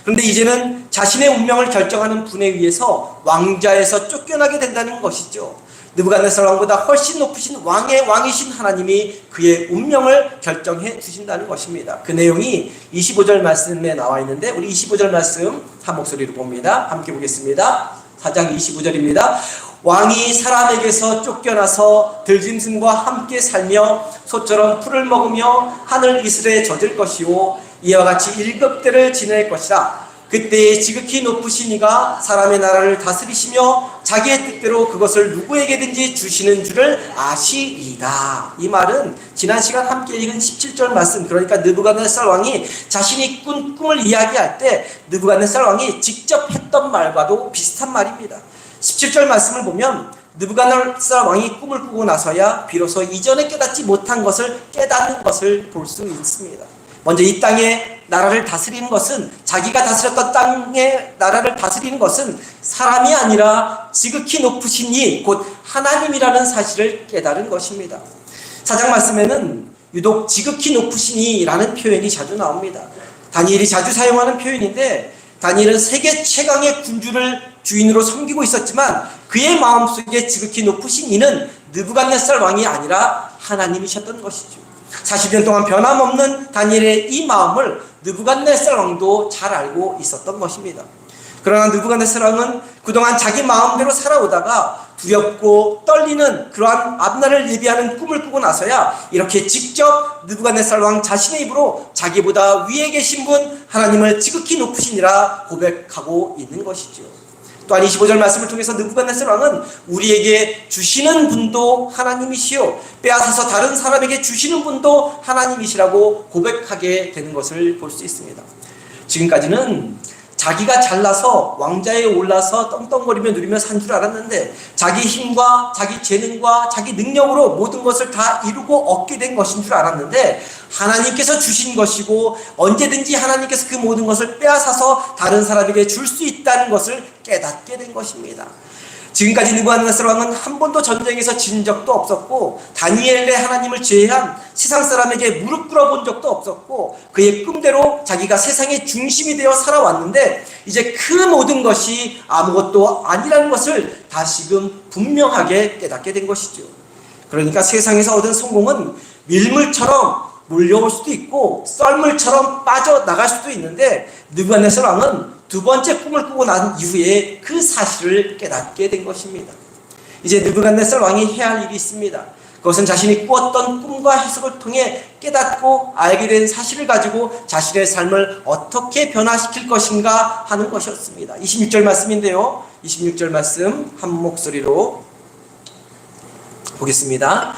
그런데 이제는 자신의 운명을 결정하는 분에 의해서 왕자에서 쫓겨나게 된다는 것이죠. 느부갓네살 왕보다 훨씬 높으신 왕의 왕이신 하나님이 그의 운명을 결정해 주신다는 것입니다. 그 내용이 25절 말씀에 나와 있는데 우리 25절 말씀 한 목소리로 봅니다. 함께 보겠습니다. 4장 25절입니다. 왕이 사람에게서 쫓겨나서 들짐승과 함께 살며 소처럼 풀을 먹으며 하늘 이슬에 젖을 것이요 이와 같이 7대를 지낼 것이라. 그때 지극히 높으신 이가 사람의 나라를 다스리시며 자기의 뜻대로 그것을 누구에게든지 주시는 줄을 아시리다. 이 말은 지난 시간 함께 읽은 17절 말씀, 그러니까 느부갓네살 왕이 자신이 꾼 꿈을 이야기할 때 느부갓네살 왕이 직접 했던 말과도 비슷한 말입니다. 17절 말씀을 보면 느부갓네살 왕이 꿈을 꾸고 나서야 비로소 이전에 깨닫지 못한 것을 깨닫는 것을 볼 수 있습니다. 먼저 이 땅에 나라를 다스리는 것은, 자기가 다스렸던 땅의 나라를 다스리는 것은 사람이 아니라 지극히 높으신 이 곧 하나님이라는 사실을 깨달은 것입니다. 4장 말씀에는 유독 지극히 높으신 이라는 표현이 자주 나옵니다. 다니엘이 자주 사용하는 표현인데, 다니엘은 세계 최강의 군주를 주인으로 섬기고 있었지만 그의 마음속에 지극히 높으신 이는 느부갓네살 왕이 아니라 하나님이셨던 것이죠. 40년 동안 변함없는 다니엘의 이 마음을 느부갓네살 왕도 잘 알고 있었던 것입니다. 그러나 느부갓네살 왕은 그동안 자기 마음대로 살아오다가 두렵고 떨리는 그러한 앞날을 예비하는 꿈을 꾸고 나서야 이렇게 직접 느부갓네살 왕 자신의 입으로 자기보다 위에 계신 분 하나님을 지극히 높으시니라 고백하고 있는 것이죠. 또한 25절 말씀을 통해서 느부갓네살 왕은 우리에게 주시는 분도 하나님이시요 빼앗아서 다른 사람에게 주시는 분도 하나님이시라고 고백하게 되는 것을 볼 수 있습니다. 지금까지는 자기가 잘나서 왕자에 올라서 떵떵거리며 누리며 산 줄 알았는데 자기 힘과 자기 재능과 자기 능력으로 모든 것을 다 이루고 얻게 된 것인 줄 알았는데 하나님께서 주신 것이고 언제든지 하나님께서 그 모든 것을 빼앗아서 다른 사람에게 줄 수 있다는 것을 깨닫게 된 것입니다. 지금까지 느부갓네살 왕은 한 번도 전쟁에서 진 적도 없었고 다니엘의 하나님을 제외한 세상 사람에게 무릎 꿇어본 적도 없었고 그의 꿈대로 자기가 세상의 중심이 되어 살아왔는데 이제 그 모든 것이 아무것도 아니라는 것을 다시금 분명하게 깨닫게 된 것이죠. 그러니까 세상에서 얻은 성공은 밀물처럼 몰려올 수도 있고 썰물처럼 빠져나갈 수도 있는데 느부갓네살 왕은 두 번째 꿈을 꾸고 난 이후에 그 사실을 깨닫게 된 것입니다. 이제 느부갓네살 왕이 해야 할 일이 있습니다. 그것은 자신이 꾸었던 꿈과 해석을 통해 깨닫고 알게 된 사실을 가지고 자신의 삶을 어떻게 변화시킬 것인가 하는 것이었습니다. 26절 말씀인데요. 26절 말씀 한 목소리로 보겠습니다.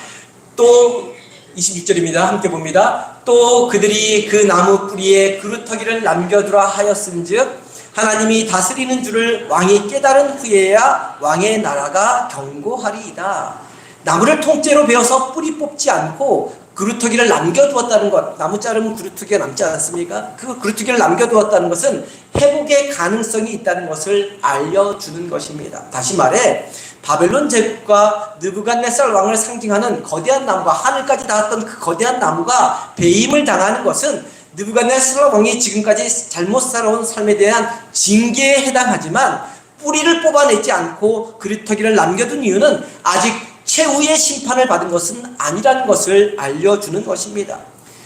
또 26절입니다. 함께 봅니다. 또 그들이 그 나무 뿌리에 그루터기를 남겨두라 하였음즉 하나님이 다스리는 줄을 왕이 깨달은 후에야 왕의 나라가 견고하리이다. 나무를 통째로 베어서 뿌리 뽑지 않고 그루터기를 남겨두었다는 것, 나무 자르면 그루터기가 남지 않습니까? 그 그루터기를 남겨두었다는 것은 회복의 가능성이 있다는 것을 알려주는 것입니다. 다시 말해 바벨론 제국과 느부갓네살 왕을 상징하는 거대한 나무가 하늘까지 닿았던 그 거대한 나무가 배임을 당하는 것은 느부갓네살 왕이 지금까지 잘못 살아온 삶에 대한 징계에 해당하지만 뿌리를 뽑아내지 않고 그루터기를 남겨둔 이유는 아직 최후의 심판을 받은 것은 아니라는 것을 알려주는 것입니다.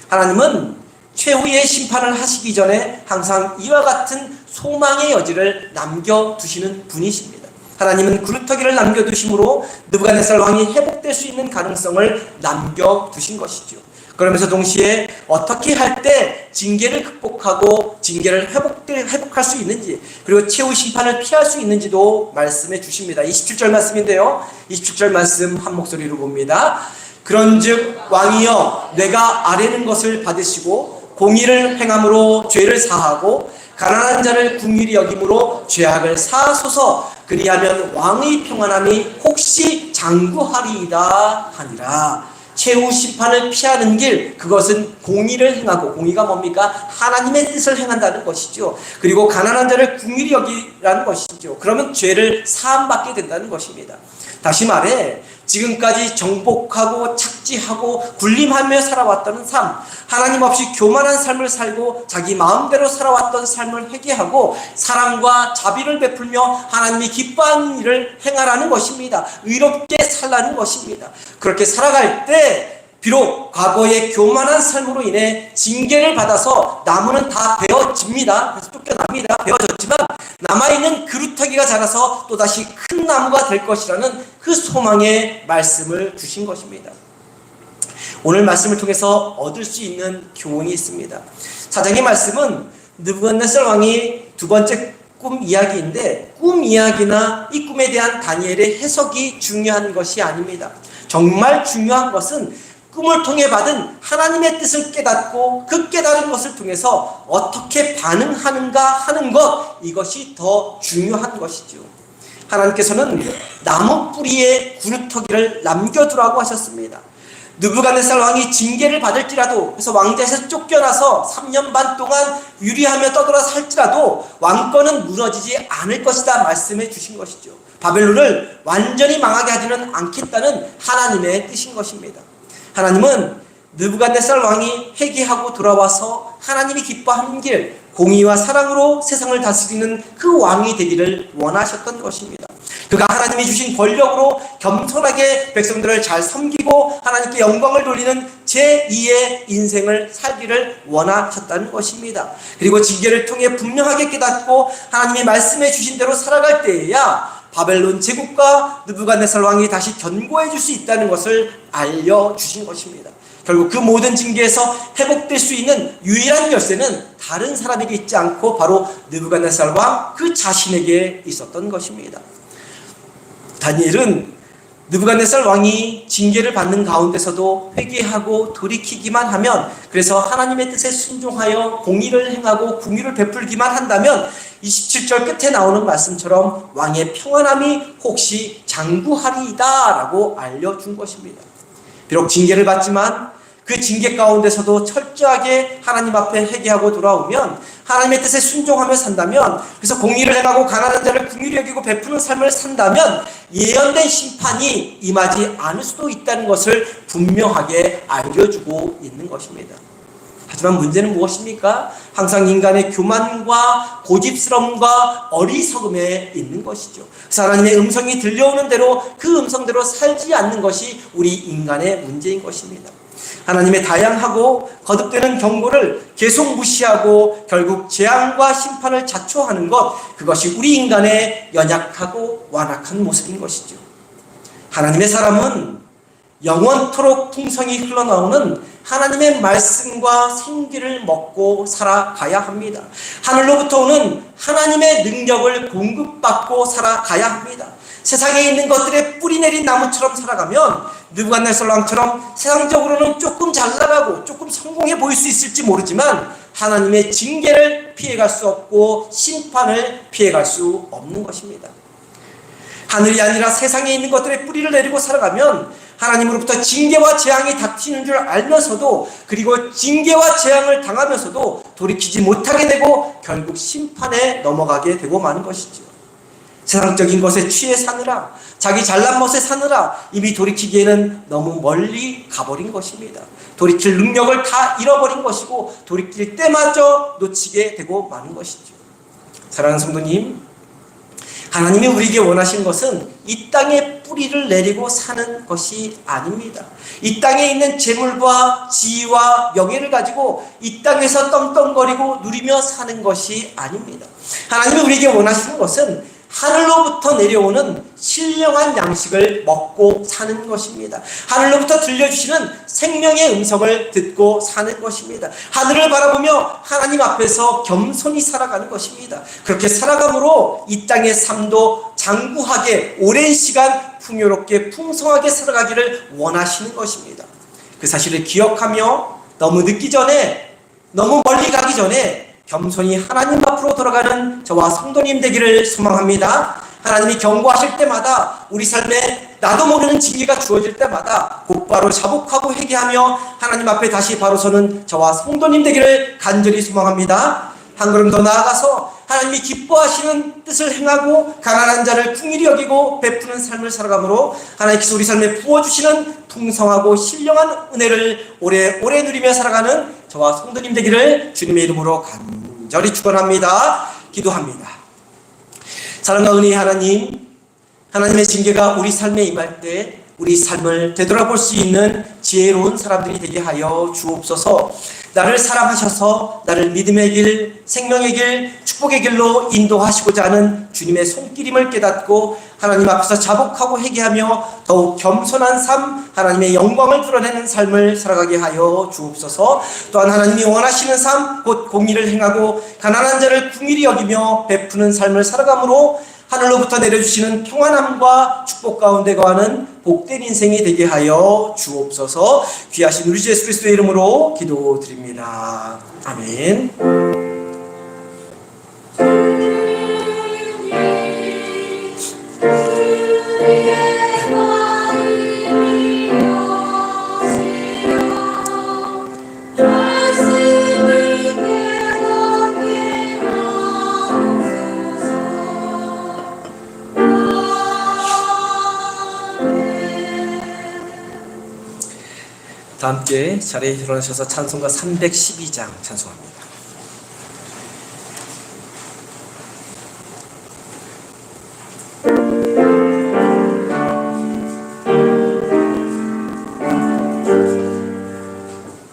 하나님은 최후의 심판을 하시기 전에 항상 이와 같은 소망의 여지를 남겨두시는 분이십니다. 하나님은 그루터기를 남겨두심으로 느부갓네살 왕이 회복될 수 있는 가능성을 남겨두신 것이죠. 그러면서 동시에 어떻게 할 때 징계를 극복하고 징계를 회복할 수 있는지 그리고 최후 심판을 피할 수 있는지도 말씀해 주십니다. 27절 말씀인데요. 27절 말씀 한 목소리로 봅니다. 그런즉 왕이여 내가 아뢰는 것을 받으시고 공의를 행함으로 죄를 사하고 가난한 자를 긍휼히 여김으로 죄악을 사하소서. 그리하면 왕의 평안함이 혹시 장구하리이다 하니라. 최후 심판을 피하는 길, 그것은 공의를 행하고, 공의가 뭡니까? 하나님의 뜻을 행한다는 것이죠. 그리고 가난한 자를 긍휼히 여기라는 것이죠. 그러면 죄를 사함받게 된다는 것입니다. 다시 말해 지금까지 정복하고 착지하고 군림하며 살아왔던 삶, 하나님 없이 교만한 삶을 살고 자기 마음대로 살아왔던 삶을 회개하고 사랑과 자비를 베풀며 하나님이 기뻐하는 일을 행하라는 것입니다. 의롭게 살라는 것입니다. 그렇게 살아갈 때 비록 과거의 교만한 삶으로 인해 징계를 받아서 나무는 다 베어집니다. 그래서 쫓겨납니다. 베어졌지만 남아있는 그루터기가 자라서 또다시 큰 나무가 될 것이라는 그 소망의 말씀을 주신 것입니다. 오늘 말씀을 통해서 얻을 수 있는 교훈이 있습니다. 4장의 말씀은 느부갓네살 왕이 두 번째 꿈 이야기인데 꿈 이야기나 이 꿈에 대한 다니엘의 해석이 중요한 것이 아닙니다. 정말 중요한 것은 꿈을 통해 받은 하나님의 뜻을 깨닫고 그 깨달은 것을 통해서 어떻게 반응하는가 하는 것, 이것이 더 중요한 것이죠. 하나님께서는 나무 뿌리에 그루터기를 남겨두라고 하셨습니다. 느부갓네살 왕이 징계를 받을지라도, 그래서 왕자에서 쫓겨나서 3년 반 동안 유리하며 떠돌아 살지라도 왕권은 무너지지 않을 것이다 말씀해 주신 것이죠. 바벨론을 완전히 망하게 하지는 않겠다는 하나님의 뜻인 것입니다. 하나님은 느부갓네살 왕이 회개하고 돌아와서 하나님이 기뻐하는 길, 공의와 사랑으로 세상을 다스리는 그 왕이 되기를 원하셨던 것입니다. 그가 하나님이 주신 권력으로 겸손하게 백성들을 잘 섬기고 하나님께 영광을 돌리는 제2의 인생을 살기를 원하셨다는 것입니다. 그리고 징계를 통해 분명하게 깨닫고 하나님이 말씀해 주신 대로 살아갈 때에야 바벨론 제국과 느부갓네살 왕이 다시 견고해 줄 수 있다는 것을 알려주신 것입니다. 결국 그 모든 징계에서 회복될 수 있는 유일한 열쇠는 다른 사람에게 있지 않고 바로 느부갓네살 왕 그 자신에게 있었던 것입니다. 다니엘은 느부갓네살 왕이 징계를 받는 가운데서도 회개하고 돌이키기만 하면, 그래서 하나님의 뜻에 순종하여 공의를 행하고 궁유를 베풀기만 한다면 27절 끝에 나오는 말씀처럼 왕의 평안함이 혹시 장구하리이다 라고 알려준 것입니다. 비록 징계를 받지만 그 징계 가운데서도 철저하게 하나님 앞에 회개하고 돌아오면, 하나님의 뜻에 순종하며 산다면, 그래서 공의를 행하고 가난한 자를 긍휼히 여기고 베푸는 삶을 산다면 예언된 심판이 임하지 않을 수도 있다는 것을 분명하게 알려주고 있는 것입니다. 하지만 문제는 무엇입니까? 항상 인간의 교만과 고집스러움과 어리석음에 있는 것이죠. 그래서 하나님의 음성이 들려오는 대로 그 음성대로 살지 않는 것이 우리 인간의 문제인 것입니다. 하나님의 다양하고 거듭되는 경고를 계속 무시하고 결국 재앙과 심판을 자초하는 것, 그것이 우리 인간의 연약하고 완악한 모습인 것이죠. 하나님의 사람은 영원토록 풍성이 흘러나오는 하나님의 말씀과 생기를 먹고 살아가야 합니다. 하늘로부터 오는 하나님의 능력을 공급받고 살아가야 합니다. 세상에 있는 것들에 뿌리 내린 나무처럼 살아가면 느부갓네살 왕처럼 세상적으로는 조금 잘 나가고 조금 성공해 보일 수 있을지 모르지만 하나님의 징계를 피해갈 수 없고 심판을 피해갈 수 없는 것입니다. 하늘이 아니라 세상에 있는 것들에 뿌리를 내리고 살아가면 하나님으로부터 징계와 재앙이 닥치는 줄 알면서도, 그리고 징계와 재앙을 당하면서도 돌이키지 못하게 되고 결국 심판에 넘어가게 되고 마는 것이죠. 세상적인 것에 취해 사느라, 자기 잘난 멋에 사느라 이미 돌이키기에는 너무 멀리 가버린 것입니다. 돌이킬 능력을 다 잃어버린 것이고 돌이킬 때마저 놓치게 되고 마는 것이죠. 사랑하는 성도님, 하나님이 우리에게 원하신 것은 이 땅에 뿌리를 내리고 사는 것이 아닙니다. 이 땅에 있는 재물과 지위와 명예를 가지고 이 땅에서 떵떵거리고 누리며 사는 것이 아닙니다. 하나님이 우리에게 원하시는 것은 하늘로부터 내려오는 신령한 양식을 먹고 사는 것입니다. 하늘로부터 들려주시는 생명의 음성을 듣고 사는 것입니다. 하늘을 바라보며 하나님 앞에서 겸손히 살아가는 것입니다. 그렇게 살아감으로 이 땅의 삶도 장구하게 오랜 시간 풍요롭게 풍성하게 살아가기를 원하시는 것입니다. 그 사실을 기억하며 너무 늦기 전에, 너무 멀리 가기 전에 겸손히 하나님 앞으로 돌아가는 저와 성도님 되기를 소망합니다. 하나님이 경고하실 때마다, 우리 삶에 나도 모르는 징계가 주어질 때마다 곧바로 자복하고 회개하며 하나님 앞에 다시 바로 서는 저와 성도님 되기를 간절히 소망합니다. 한 걸음 더 나아가서 하나님이 기뻐하시는 뜻을 행하고 가난한 자를 긍휼히 여기고 베푸는 삶을 살아가므로 하나님께서 우리 삶에 부어주시는 풍성하고 신령한 은혜를 오래오래 누리며 살아가는 저와 성도님 되기를 주님의 이름으로 간절히 축원합니다. 기도합니다. 사랑과 은혜의 하나님, 하나님의 징계가 우리 삶에 임할 때 우리 삶을 되돌아볼 수 있는 지혜로운 사람들이 되게 하여 주옵소서. 나를 사랑하셔서 나를 믿음의 길, 생명의 길, 축복의 길로 인도하시고자 하는 주님의 손길임을 깨닫고 하나님 앞에서 자복하고 회개하며 더욱 겸손한 삶, 하나님의 영광을 드러내는 삶을 살아가게 하여 주옵소서. 또한 하나님이 원하시는 삶, 곧 공의를 행하고 가난한 자를 긍휼히 여기며 베푸는 삶을 살아감으로 하늘로부터 내려주시는 평안함과 축복 가운데 거하는 복된 인생이 되게 하여 주옵소서. 귀하신 우리 주 예수 그리스도의 이름으로 기도드립니다. 아멘. 주의 마음이 다 함께 자리에 일어나셔서 찬송가 312장 찬송합니다.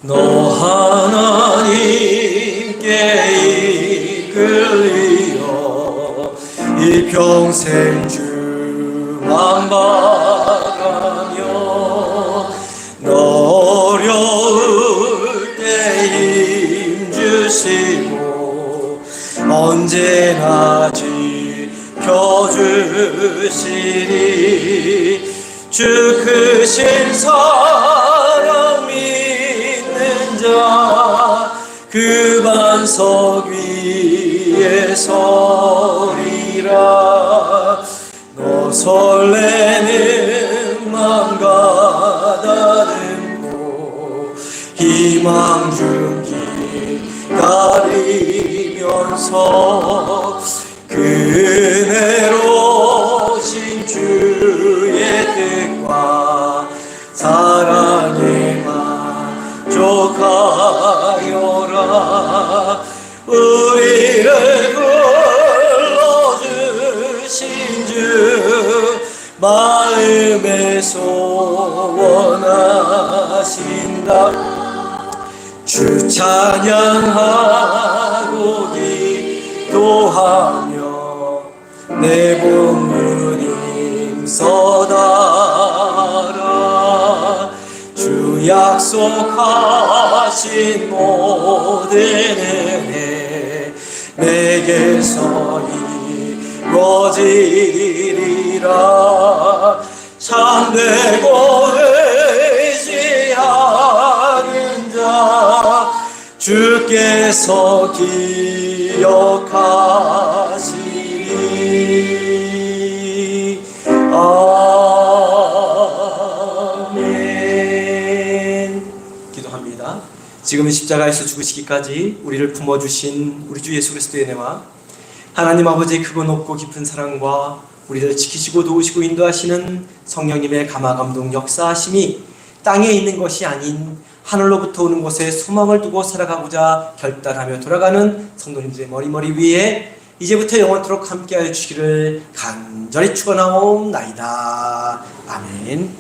너 하나님께 이끌리어 일평생 주만 바라며 너 어려울 때 힘주시고 언제나 지켜주시리 주 크신 사랑 믿는 자 그 반석 위에 서리라 너 설레는 맘 가다듬고 희망 중길 가리면서 그네로신 주의 뜻과 사랑에 만족하여라 우리를 불러주신 주 마음에 소원하신다 주 찬양하고 기도하며 내 본문 힘써다라 주 약속하신 모든 은혜 내게서 이루어지리라 참되고 의지하는 자 주께서 기억하시리 아멘. 기도합니다. 지금 십자가에서 죽으시기까지 우리를 품어주신 우리 주 예수 그리스도의 은혜와 하나님 아버지의 크고 높고 깊은 사랑과 우리를 지키시고 도우시고 인도하시는 성령님의 감화감동 역사하심이 땅에 있는 것이 아닌 하늘로부터 오는 곳에 소망을 두고 살아가고자 결단하며 돌아가는 성도님들의 머리 위에 이제부터 영원토록 함께하여 주시기를 간절히 축원하옵나이다. 아멘.